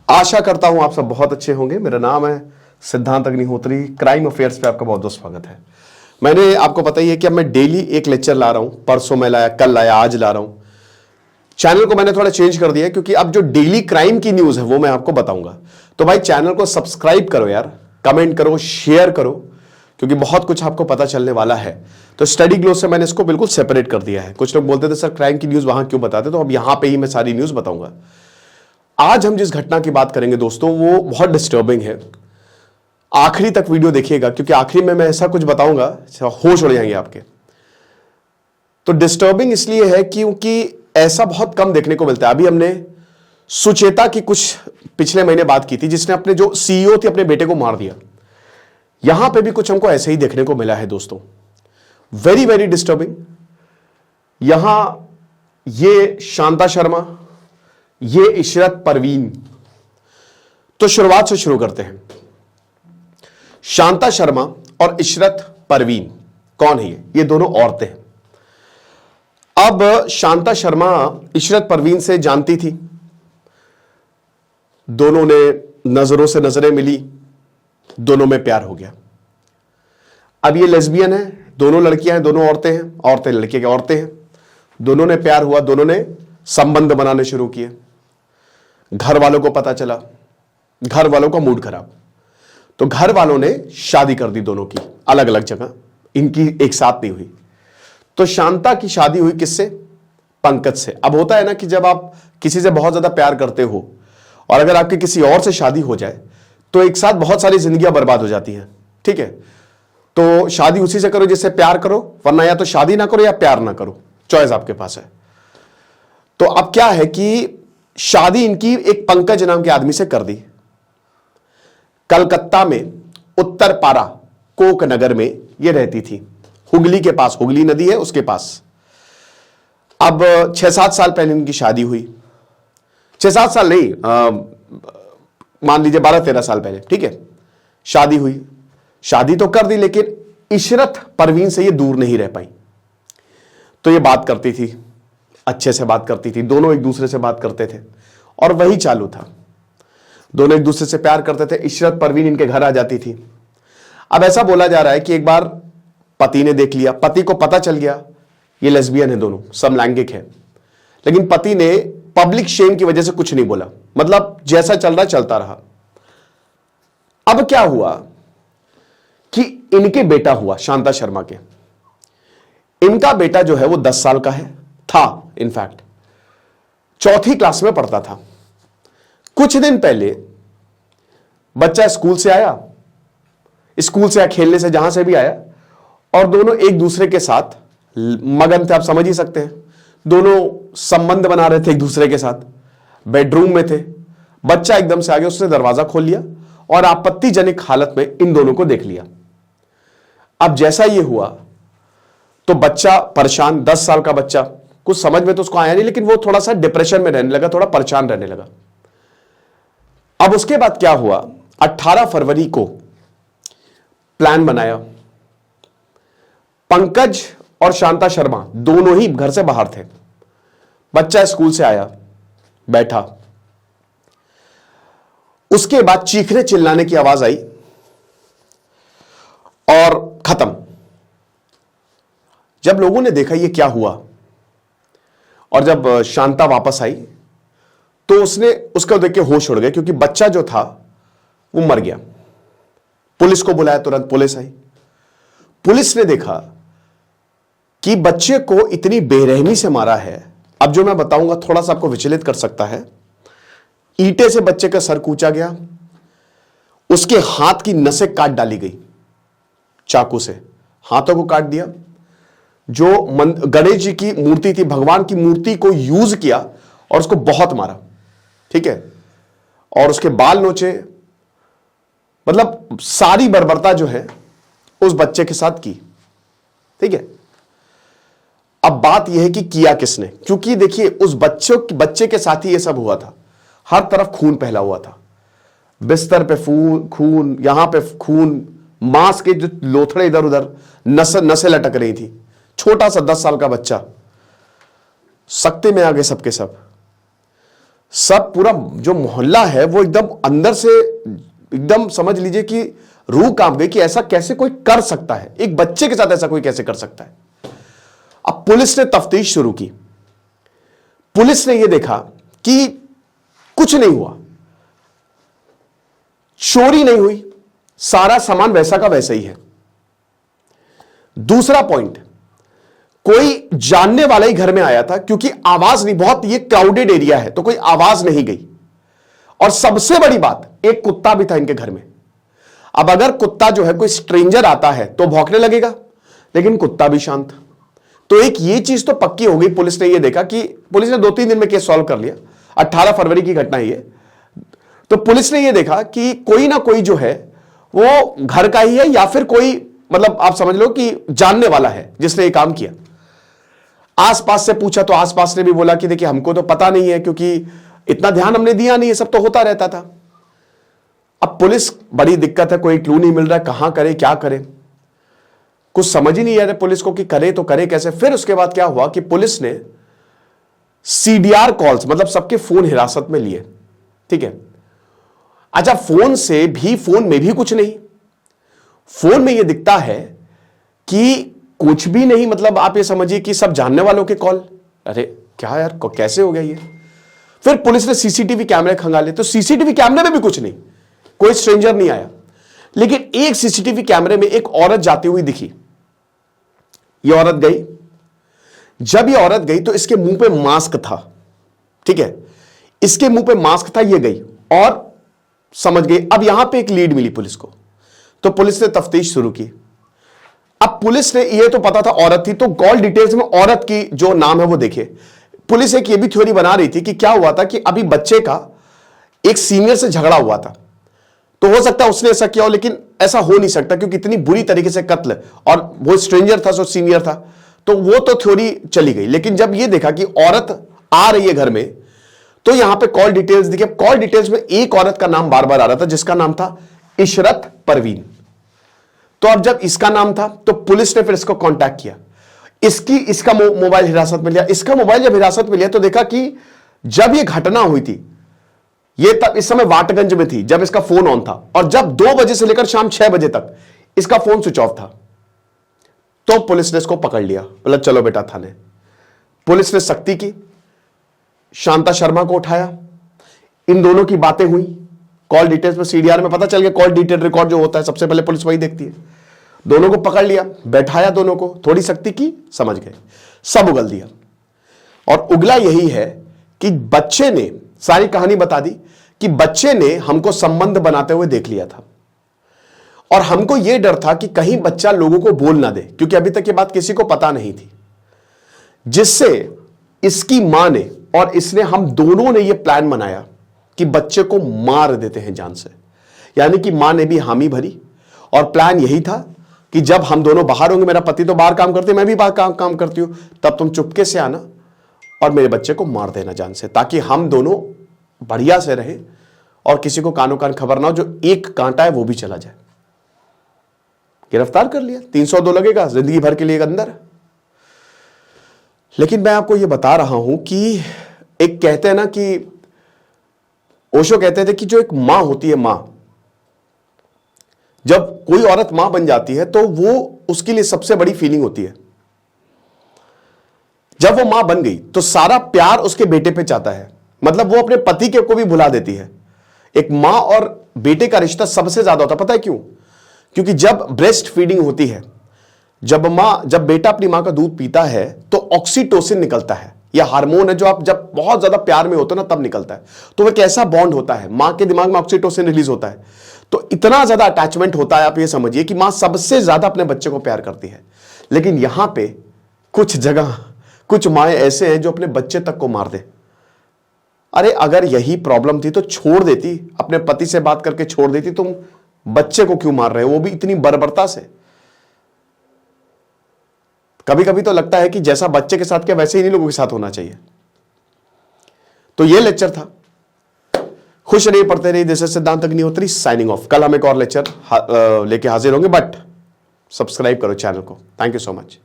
आशा करता हूं आप सब बहुत अच्छे होंगे। मेरा नाम है सिद्धांत अग्निहोत्री। क्राइम अफेयर्स पे आपका बहुत बहुत स्वागत है। मैंने आपको पता ही है कि अब मैं डेली एक लेक्चर ला रहा हूं। परसों मैं लाया, कल लाया, आज ला रहा हूं। चैनल को मैंने थोड़ा चेंज कर दिया है क्योंकि अब जो डेली क्राइम की न्यूज है वो मैं आपको बताऊंगा। तो भाई चैनल को सब्सक्राइब करो यार, कमेंट करो, शेयर करो, क्योंकि बहुत कुछ आपको पता चलने वाला है। तो स्टडी ग्लो से मैंने इसको बिल्कुल सेपरेट कर दिया है। कुछ लोग बोलते थे सर क्राइम की न्यूज वहां क्यों बताते, तो अब यहां पे ही मैं सारी न्यूज बताऊंगा। आज हम जिस घटना की बात करेंगे दोस्तों वो बहुत डिस्टर्बिंग है। आखिरी तक वीडियो देखिएगा क्योंकि आखिरी में मैं ऐसा कुछ बताऊंगा होश उड़ जाएंगे आपके। तो डिस्टर्बिंग इसलिए है क्योंकि ऐसा बहुत कम देखने को मिलता है। अभी हमने सुचेता की कुछ पिछले महीने बात की थी जिसने अपने जो सीईओ थे अपने बेटे को मार दिया। यहां पे भी कुछ हमको ऐसे ही देखने को मिला है दोस्तों। Very very disturbing. यहां ये शांता शर्मा, ये इशरत परवीन। तो शुरुआत से शुरू करते हैं। शांता शर्मा और इशरत परवीन कौन है? ये दोनों औरतें हैं। अब शांता शर्मा इशरत परवीन से जानती थी, दोनों ने नजरों से नजरें मिली, दोनों में प्यार हो गया। अब ये लेस्बियन है, दोनों लड़कियां हैं, दोनों औरतें हैं, औरतें लड़के के औरतें हैं। दोनों ने प्यार हुआ, दोनों ने संबंध बनाने शुरू किए। घर वालों को पता चला, घर वालों का मूड खराब, तो घर वालों ने शादी कर दी दोनों की अलग अलग जगह। इनकी एक साथ नहीं हुई। तो शांता की शादी हुई किससे? पंकज से। अब होता है ना कि जब आप किसी से बहुत ज्यादा प्यार करते हो और अगर आपकी किसी और से शादी हो जाए तो एक साथ बहुत सारी जिंदगियां बर्बाद हो जाती हैं। ठीक है, तो शादी उसी से करो जिससे प्यार करो, वरना या तो शादी ना करो या प्यार ना करो, चॉइस आपके पास है। तो अब क्या है कि शादी इनकी एक पंकज नाम के आदमी से कर दी। कलकत्ता में उत्तर पारा कोक नगर में ये रहती थी, हुगली के पास, हुगली नदी है उसके पास। अब 6-7 साल पहले इनकी शादी हुई। 6-7 साल नहीं, मान लीजिए 12-13 साल पहले। ठीक है, शादी हुई। शादी तो कर दी लेकिन इशरत परवीन से ये दूर नहीं रह पाई। तो ये बात करती थी, अच्छे से बात करती थी, दोनों एक दूसरे से बात करते थे और वही चालू था। दोनों एक दूसरे से प्यार करते थे। इशरत परवीन इनके घर आ जाती थी। अब ऐसा बोला जा रहा है कि एक बार पति ने देख लिया, पति को पता चल गया ये लेस्बियन है, दोनों समलैंगिक है, लेकिन पति ने पब्लिक शेम की वजह से कुछ नहीं बोला, मतलब जैसा चल रहा चलता रहा। अब क्या हुआ कि इनके बेटा हुआ, शांता शर्मा के। इनका बेटा जो है वो 10 साल का है, था इनफैक्ट 4th क्लास में पढ़ता था। कुछ दिन पहले बच्चा स्कूल से आया, खेलने से जहां से भी आया, और दोनों एक दूसरे के साथ मगन थे। आप समझ ही सकते हैं, दोनों संबंध बना रहे थे एक दूसरे के साथ, बेडरूम में थे। बच्चा एकदम से आ गया, उसने दरवाजा खोल लिया और आपत्तिजनक हालत में इन दोनों को देख लिया। अब जैसा ये हुआ तो बच्चा परेशान, 10 साल का बच्चा, कुछ समझ में तो उसको आया नहीं, लेकिन वो थोड़ा सा डिप्रेशन में रहने लगा, थोड़ा परेशान रहने लगा। अब उसके बाद क्या हुआ, 18 फरवरी को प्लान बनाया। पंकज और शांता शर्मा दोनों ही घर से बाहर थे। बच्चा स्कूल से आया, बैठा, उसके बाद चीखने चिल्लाने की आवाज आई और खत्म। जब लोगों ने देखा ये क्या हुआ और जब शांता वापस आई तो उसने उसको देख के होश उड़ गए, क्योंकि बच्चा जो था वो मर गया। पुलिस को बुलाया, तुरंत पुलिस आई। पुलिस ने देखा कि बच्चे को इतनी बेरहमी से मारा है। अब जो मैं बताऊंगा थोड़ा सा आपको विचलित कर सकता है। ईंटे से बच्चे का सर कूचा गया, उसके हाथ की नसें काट डाली गई, चाकू से हाथों को काट दिया। जो गणेश जी की मूर्ति थी, भगवान की मूर्ति को यूज किया और उसको बहुत मारा। ठीक है, और उसके बाल नोचे, मतलब सारी बर्बरता जो है उस बच्चे के साथ की। ठीक है, अब बात यह है कि किया किसने, क्योंकि देखिए उस बच्चे के साथ ही यह सब हुआ था। हर तरफ खून फैला हुआ था, बिस्तर पे खून, यहां पे खून, मांस के जो लोथड़े इधर उधर, नसें लटक रही थी। छोटा सा 10 साल का बच्चा, सख्ते में आ गए सबके सब। सब पूरा जो मोहल्ला है वो एकदम अंदर से एकदम समझ लीजिए कि रूह कांप गई कि ऐसा कैसे कोई कर सकता है, एक बच्चे के साथ ऐसा कोई कैसे कर सकता है। अब पुलिस ने तफ्तीश शुरू की। पुलिस ने यह देखा कि कुछ नहीं हुआ, चोरी नहीं हुई, सारा सामान वैसा का वैसा ही है। दूसरा पॉइंट, कोई जानने वाला ही घर में आया था, क्योंकि आवाज नहीं, बहुत ये क्राउडेड एरिया है तो कोई आवाज नहीं गई। और सबसे बड़ी बात, एक कुत्ता भी था इनके घर में। अब अगर कुत्ता जो है कोई स्ट्रेंजर आता है तो भौंकने लगेगा, लेकिन कुत्ता भी शांत। तो एक ये चीज तो पक्की हो गई। पुलिस ने ये देखा कि पुलिस ने 2-3 दिन में केस सॉल्व कर लिया। 18 फरवरी की घटना है ये। तो पुलिस ने ये देखा कि कोई ना कोई जो है वो घर का ही है, या फिर कोई मतलब आप समझ लो कि जानने वाला है जिसने ये काम किया। आसपास से पूछा तो आसपास ने भी बोला कि देखिए हमको तो पता नहीं है, क्योंकि इतना ध्यान हमने दिया नहीं, ये सब तो होता रहता था। अब पुलिस बड़ी दिक्कत है, कोई क्लू नहीं मिल रहा है, कहां करे क्या करे, कुछ समझ ही नहीं आ रहा पुलिस को कि करे तो करे कैसे। फिर उसके बाद क्या हुआ कि पुलिस ने सीडीआर कॉल्स, मतलब सबके फोन हिरासत में लिए। ठीक है, अच्छा फोन में भी कुछ नहीं। फोन में यह दिखता है कि कुछ भी नहीं, मतलब आप ये समझिए कि सब जानने वालों के कॉल। अरे क्या यार, कैसे हो गया ये। फिर पुलिस ने सीसीटीवी कैमरे खंगाले तो सीसीटीवी कैमरे में भी कुछ नहीं, कोई स्ट्रेंजर नहीं आया। लेकिन एक सीसीटीवी कैमरे में एक औरत जाती हुई दिखी। ये औरत गई, जब ये औरत गई तो इसके मुंह पे मास्क था। ठीक है, इसके मुंह पे मास्क था, ये गई और समझ गई। अब यहां पे एक लीड मिली पुलिस को, तो पुलिस ने तफ्तीश शुरू की। अब पुलिस ने, ये तो पता था औरत थी, तो कॉल डिटेल्स में औरत की जो नाम है वो देखे। पुलिस एक ये भी थ्योरी बना रही थी कि क्या हुआ था कि अभी बच्चे का एक सीनियर से झगड़ा हुआ था, तो हो सकता है उसने ऐसा किया हो, लेकिन ऐसा हो नहीं सकता क्योंकि इतनी बुरी तरीके से कत्ल, और वो स्ट्रेंजर था, सो सीनियर था, तो वो तो थ्योरी चली गई। लेकिन जब ये देखा कि औरत आ रही है घर में, तो यहां पे कॉल डिटेल्स दिखे। कॉल डिटेल्स में एक औरत का नाम बार बार आ रहा था, जिसका नाम था इशरत परवीन। तो अब जब इसका नाम था तो पुलिस ने फिर इसको कांटेक्ट किया। इसका मोबाइल हिरासत में लिया। इसका मोबाइल जब हिरासत में लिया तो देखा कि जब ये घटना हुई थी, ये तब इस समय वाटगंज में थी जब इसका फोन ऑन था, और जब 2 बजे से लेकर शाम 6 बजे तक इसका फोन स्विच ऑफ था। तो पुलिस ने इसको पकड़ लिया, बोला चलो बेटा थाने। पुलिस ने सख्ती की, शांता शर्मा को उठाया, इन दोनों की बातें हुई। कॉल डिटेल्स में सीडीआर में पता चल गया, कॉल डिटेल रिकॉर्ड जो होता है सबसे पहले पुलिस वही देखती है। दोनों को पकड़ लिया, बैठाया, दोनों को थोड़ी सख्ती की, समझ गए, सब उगल दिया। और उगला यही है कि बच्चे ने सारी कहानी बता दी कि बच्चे ने हमको संबंध बनाते हुए देख लिया था, और हमको यह डर था कि कहीं बच्चा लोगों को बोल ना दे, क्योंकि अभी तक ये बात किसी को पता नहीं थी, जिससे इसकी मां ने और इसने, हम दोनों ने यह प्लान बनाया कि बच्चे को मार देते हैं जान से। यानी कि मां ने भी हामी भरी, और प्लान यही था कि जब हम दोनों बाहर होंगे, मेरा पति तो बाहर काम करते, मैं भी बाहर काम करती हूं, तब तुम चुपके से आना और मेरे बच्चे को मार देना जान से, ताकि हम दोनों बढ़िया से रहें और किसी को कानो कान खबर ना हो, जो एक कांटा है वो भी चला जाए। गिरफ्तार कर लिया, 302 लगेगा, जिंदगी भर के लिए अंदर। लेकिन मैं आपको यह बता रहा हूं कि एक कहते हैं ना कि ओशो कहते थे कि जो एक मां होती है, मां, जब कोई औरत मां बन जाती है तो वो उसके लिए सबसे बड़ी फीलिंग होती है। जब वो मां बन गई तो सारा प्यार उसके बेटे पे जाता है, मतलब वो अपने पति के को भी भुला देती है। एक मां और बेटे का रिश्ता सबसे ज्यादा होता है, पता है क्यों? क्योंकि जब ब्रेस्ट फीडिंग होती है, जब बेटा अपनी मां का दूध पीता है तो ऑक्सीटोसिन निकलता है। यह हार्मोन है जो आप जब बहुत ज्यादा प्यार में होते हो ना तब निकलता है। तो वो एक ऐसा बॉन्ड होता है, मां के दिमाग में ऑक्सीटोसिन रिलीज होता है, तो इतना ज्यादा अटैचमेंट होता है। आप ये समझिए कि मां सबसे ज्यादा अपने बच्चे को प्यार करती है। लेकिन यहां पे कुछ जगह कुछ माएं ऐसे हैं जो अपने बच्चे तक को मार दे। अरे अगर यही प्रॉब्लम थी तो छोड़ देती, अपने पति से बात करके छोड़ देती, तुम बच्चे को क्यों मार रहे हो, वो भी इतनी बर्बरता से। कभी कभी तो लगता है कि जैसा बच्चे के साथ किया वैसे ही नहीं लोगों के साथ होना चाहिए। तो ये लेक्चर था। खुश रहिए, पढ़ते रहिए। दिस इज सिद्धांत अग्निहोत्री साइनिंग ऑफ। कल हम एक और लेक्चर लेके हाजिर होंगे, बट सब्सक्राइब करो चैनल को। Thank you so much.